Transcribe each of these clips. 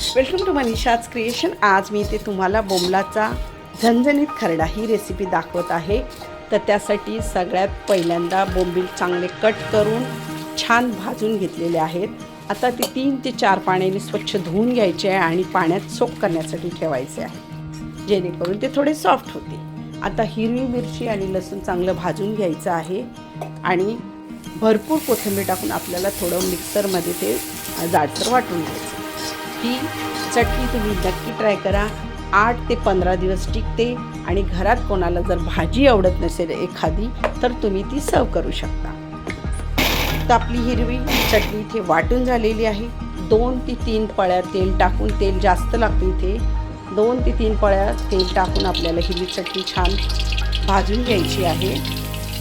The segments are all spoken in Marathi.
Welcome to Manisha's creation. आज मी इथे तुम्हाला बोंबलाचा झणझणीत खरडा ही रेसिपी दाखवत आहे। तर त्यासाठी सगळ्यात पहिल्यांदा बोंबील चांगले कट करून छान भाजून घेतलेले आहेत। आता ते 3 ते 4 पाण्याने स्वच्छ धुवून घ्यायचे आहे आणि पाण्यात सोक करण्यासाठी ठेवायचे आहे, जेणेकरून ते थोडे सॉफ्ट होते। आता हिरवी मिरची आणि लसूण चांगलं भाजून घ्यायचं आहे आणि भरपूर कोथिंबीर टाकून आपल्याला थोडं मिक्सरमध्ये ते जाडसर वाटून घ्यायचं। ही चटणी तुम्ही नक्की ट्राय करा, 8 ते 15 दिवस टिकते आणि घरात कोणाला जर भाजी आवडत नसेल एखादी तर तुम्ही ती सर्व करू शकता। तर आपली हिरवी चटणी इथे वाटून झालेली आहे। 2 ते 3 पळ्या तेल टाकून, तेल जास्त लागते इथे, 2 ते 3 पळ्या तेल टाकून आपल्याला हिरवी चटणी छान भाजून घ्यायची आहे।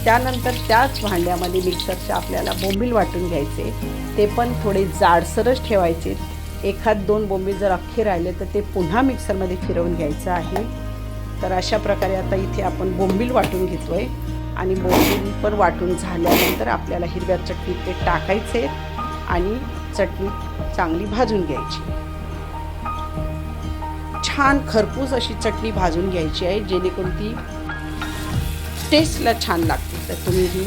त्यानंतर त्याच भांड्यामध्ये मिक्सरचे आपल्याला बोंबील वाटून घ्यायचे, ते पण थोडे जाडसरच ठेवायचे। 1-2 बोंबील जर अख्खे राहिले तर ते पुन्हा मिक्सरमध्ये फिरवून घ्यायचं आहे। तर अशा प्रकारे आता इथे आपण बोंबील वाटून घेतोय आणि बोंबील पण वाटून झाल्यानंतर आपल्याला हिरव्या चटणीत ते टाकायचे आणि चटणी चांगली भाजून घ्यायची। छान खरपूस अशी चटणी भाजून घ्यायची आहे, जेणेकरून ती टेस्टला छान लागते। तर तुम्ही ही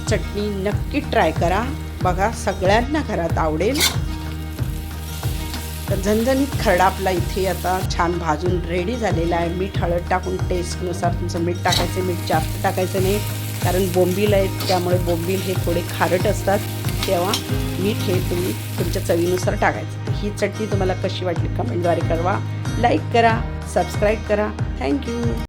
चटणी नक्की ट्राय करा, बघा सगळ्यांना घरात आवडेल। तर झणझणीत खरडा आपला इथे आता छान भाजून रेडी झालेला आहे। मीठ हळद टाकून टेस्टनुसार तुमचं मीठ टाकायचं, मीठ जास्त टाकायचं नाही, कारण बोंबील आहेत त्यामुळे बोंबील हे थोडे खारट असतात, तेव्हा मीठ हे तुम्ही तुमच्या चवीनुसार टाकायचं। ही चटणी तुम्हाला कशी वाटली कमेंटद्वारे कळवा, लाईक करा, सबस्क्राईब करा। थँक्यू।